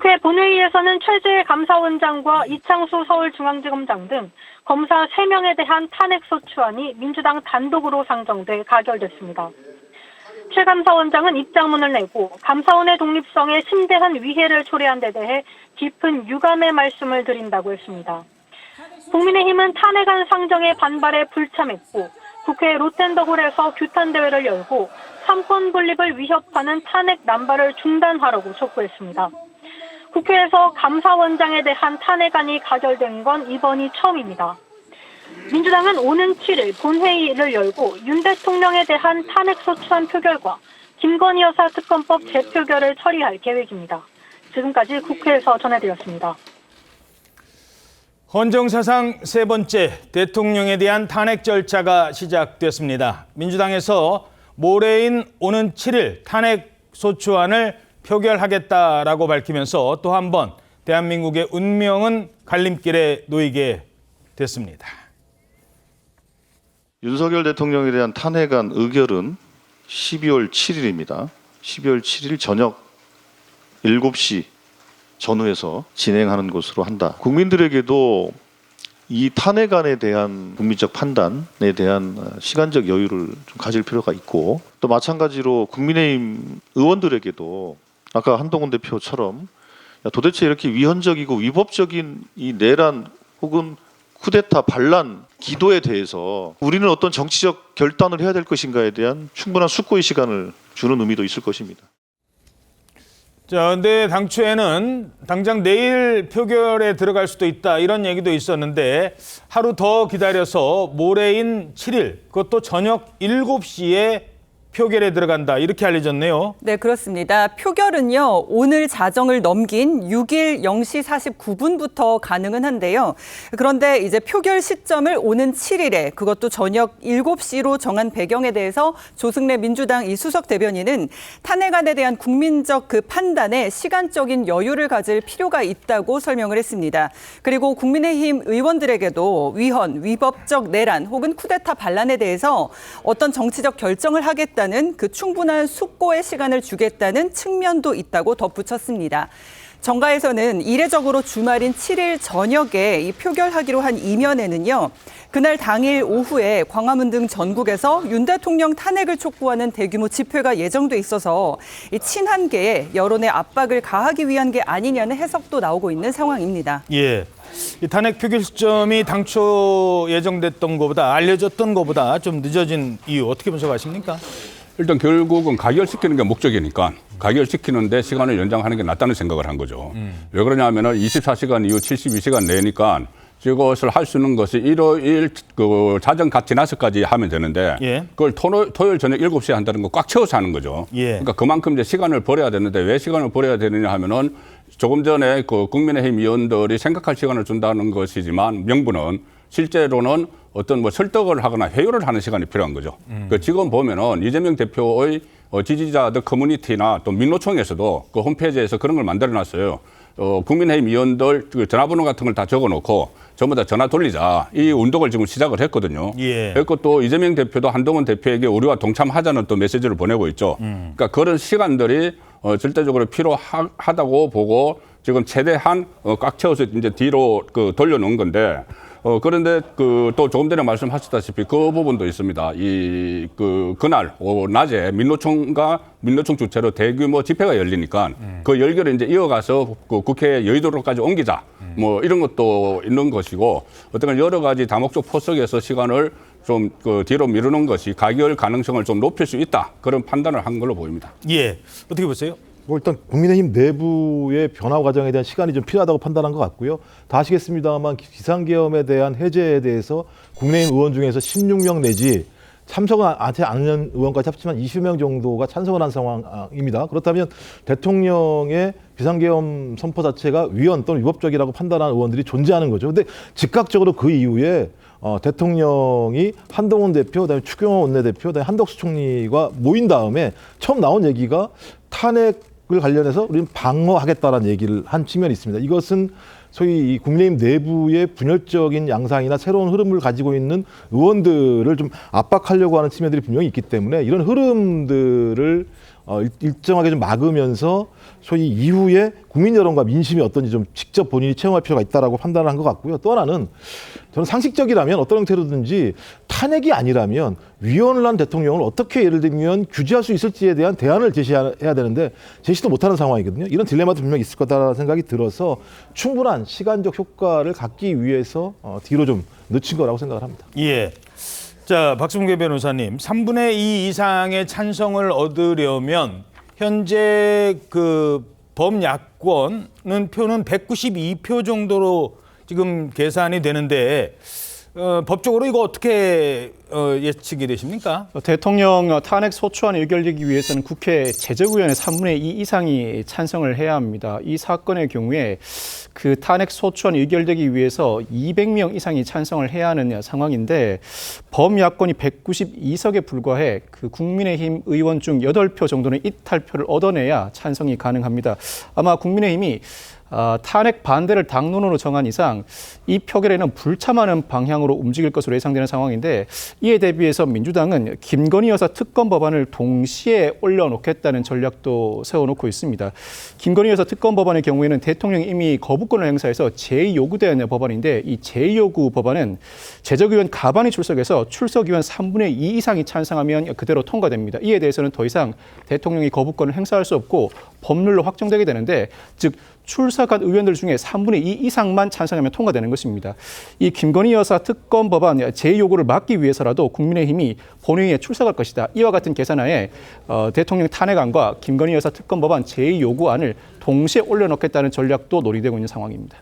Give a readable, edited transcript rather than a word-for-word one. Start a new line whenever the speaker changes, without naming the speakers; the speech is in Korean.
국회 본회의에서는 최재 감사원장과 이창수 서울중앙지검장 등 검사 3명에 대한 탄핵소추안이 민주당 단독으로 상정돼 가결됐습니다. 최 감사원장은 입장문을 내고 감사원의 독립성에 심대한 위해를 초래한 데 대해 깊은 유감의 말씀을 드린다고 했습니다. 국민의힘은 탄핵안 상정에 반발해 불참했고 국회 롯텐더홀에서 규탄대회를 열고 삼권 분립을 위협하는 탄핵 남발을 중단하라고 촉구했습니다. 국회에서 감사원장에 대한 탄핵안이 가결된 건 이번이 처음입니다. 민주당은 오는 7일 본회의를 열고 윤 대통령에 대한 탄핵소추안 표결과 김건희 여사 특검법 재표결을 처리할 계획입니다. 지금까지 국회에서 전해드렸습니다.
헌정사상 세 번째 대통령에 대한 탄핵 절차가 시작됐습니다. 민주당에서 모레인 오는 7일 탄핵 소추안을 표결하겠다라고 밝히면서 또 한 번 대한민국의 운명은 갈림길에 놓이게 됐습니다.
윤석열 대통령에 대한 탄핵안 의결은 12월 7일입니다. 12월 7일 저녁 7시 전후에서 진행하는 것으로 한다. 국민들에게도 이 탄핵안에 대한 국민적 판단에 대한 시간적 여유를 좀 가질 필요가 있고, 또 마찬가지로 국민의힘 의원들에게도 아까 한동훈 대표처럼 도대체 이렇게 위헌적이고 위법적인 이 내란 혹은 쿠데타 반란 기도에 대해서 우리는 어떤 정치적 결단을 해야 될 것인가에 대한 충분한 숙고의 시간을 주는 의미도 있을 것입니다.
자, 근데 당초에는 당장 내일 표결에 들어갈 수도 있다 이런 얘기도 있었는데 하루 더 기다려서 모레인 7일 그것도 저녁 7시에 표결에 들어간다 이렇게 알려졌네요.
네, 그렇습니다. 표결은요, 오늘 자정을 넘긴 6일 0시 49분부터 가능은 한데요. 그런데 이제 표결 시점을 오는 7일에 그것도 저녁 7시로 정한 배경에 대해서 조승래 민주당 이 수석 대변인은 탄핵안에 대한 국민적 그 판단에 시간적인 여유를 가질 필요가 있다고 설명을 했습니다. 그리고 국민의힘 의원들에게도 위헌, 위법적 내란 혹은 쿠데타 반란에 대해서 어떤 정치적 결정을 하겠다 그 충분한 숙고의 시간을 주겠다는 측면도 있다고 덧붙였습니다. 정가에서는 이례적으로 주말인 7일 저녁에 이 표결하기로 한 이면에는요. 그날 당일 오후에 광화문 등 전국에서 윤 대통령 탄핵을 촉구하는 대규모 집회가 예정돼 있어서 이 친한계에 여론의 압박을 가하기 위한 게 아니냐는 해석도 나오고 있는 상황입니다.
예, 이 탄핵 표결 시점이 당초 예정됐던 것보다 알려졌던 것보다 좀 늦어진 이유 어떻게 분석하십니까?
일단 결국은 가결시키는 게 목적이니까 가결시키는데 시간을 연장하는 게 낫다는 생각을 한 거죠. 왜 그러냐면은 24시간 이후 72시간 내니까 이것을 할 수 있는 것이 일요일 그 자정 갓 지나서까지 하면 되는데
예.
그걸 토요일 저녁 7시에 한다는 거 꽉 채워서 하는 거죠.
예.
그러니까 그만큼 이제 시간을 버려야 되는데 왜 시간을 버려야 되느냐 하면은 조금 전에 그 국민의힘 의원들이 생각할 시간을 준다는 것이지만 명분은 실제로는 어떤 뭐 설득을 하거나 회유를 하는 시간이 필요한 거죠. 그 지금 보면은 이재명 대표의 지지자들 커뮤니티나 또 민노총에서도 그 홈페이지에서 그런 걸 만들어놨어요. 국민의힘 의원들 그 전화번호 같은 걸 다 적어놓고 전부 다 전화 돌리자 이 운동을 지금 시작을 했거든요.
예.
그리고 또 이재명 대표도 한동훈 대표에게 우리와 동참하자는 또 메시지를 보내고 있죠. 그러니까 그런 시간들이 절대적으로 필요하다고 보고 지금 최대한 꽉 채워서 이제 뒤로 그 돌려놓은 건데. 그런데 또 조금 전에 말씀하셨다시피 그 부분도 있습니다. 그날 낮에 민노총 주최로 대규모 집회가 열리니까 그 열기를 이제 이어가서 그 국회 여의도로까지 옮기자. 뭐 이런 것도 있는 것이고 어떤 여러 가지 다목적 포석에서 시간을 좀 그 뒤로 미루는 것이 가결 가능성을 좀 높일 수 있다. 그런 판단을 한 걸로 보입니다.
예, 어떻게 보세요?
일단 국민의힘 내부의 변화 과정에 대한 시간이 좀 필요하다고 판단한 것 같고요. 다 아시겠습니다만 비상계엄에 대한 해제에 대해서 국민의힘 의원 중에서 16명 내지 참석은 하지 않는 의원까지 합치면 20명 정도가 찬성을 한 상황입니다. 그렇다면 대통령의 비상계엄 선포 자체가 위헌 또는 위법적이라고 판단한 의원들이 존재하는 거죠. 근데 즉각적으로 그 이후에 대통령이 한동훈 대표, 그다음에 추경호 원내대표, 그다음에 한덕수 총리가 모인 다음에 처음 나온 얘기가 탄핵을 관련해서 우리는 방어하겠다라는 얘기를 한 측면이 있습니다. 이것은 소위 이 국민의힘 내부의 분열적인 양상이나 새로운 흐름을 가지고 있는 의원들을 좀 압박하려고 하는 측면들이 분명히 있기 때문에 이런 흐름들을 일정하게 좀 막으면서 소위 이후에 국민 여론과 민심이 어떤지 좀 직접 본인이 체험할 필요가 있다라고 판단을 한 것 같고요. 또 하나는 저는 상식적이라면 어떤 형태로든지 탄핵이 아니라면 위헌을 한 대통령을 어떻게 예를 들면 규제할 수 있을지에 대한 대안을 제시해야 되는데 제시도 못하는 상황이거든요. 이런 딜레마도 분명히 있을 거다라는 생각이 들어서 충분한 시간적 효과를 갖기 위해서 뒤로 좀 늦춘 거라고 생각을 합니다.
예. 자, 박승계 변호사님, 3분의 2 이상의 찬성을 얻으려면 현재 그 범야권은 표는 192표 정도로 지금 계산이 되는데 법적으로 이거 어떻게 예측이 되십니까?
대통령 탄핵 소추안 의결되기 위해서는 국회 제적의원의 3분의 2 이상이 찬성을 해야 합니다. 이 사건의 경우에 그 탄핵 소추안 의결되기 위해서 200명 이상이 찬성을 해야 하는 상황인데 범야권이 192석에 불과해 그 국민의힘 의원 중 8표 정도는 이탈표를 얻어내야 찬성이 가능합니다. 아마 국민의힘이 탄핵 반대를 당론으로 정한 이상 이 표결에는 불참하는 방향으로 움직일 것으로 예상되는 상황인데 이에 대비해서 민주당은 김건희 여사 특검 법안을 동시에 올려놓겠다는 전략도 세워놓고 있습니다. 김건희 여사 특검 법안의 경우에는 대통령이 이미 거부권을 행사해서 제2요구된 법안인데 이 제2요구 법안은 제적의원 가반이 출석해서 출석의원 3분의 2 이상이 찬성하면 그대로 통과됩니다. 이에 대해서는 더 이상 대통령이 거부권을 행사할 수 없고 법률로 확정되게 되는데 즉 출석한 의원들 중에 3분의 2 이상만 찬성하면 통과되는 것입니다. 이 김건희 여사 특검 법안 제2요구를 막기 위해서라도 국민의힘이 본회의에 출석할 것이다. 이와 같은 계산하에 대통령 탄핵안과 김건희 여사 특검 법안 제2요구안을 동시에 올려놓겠다는 전략도 논의되고 있는 상황입니다.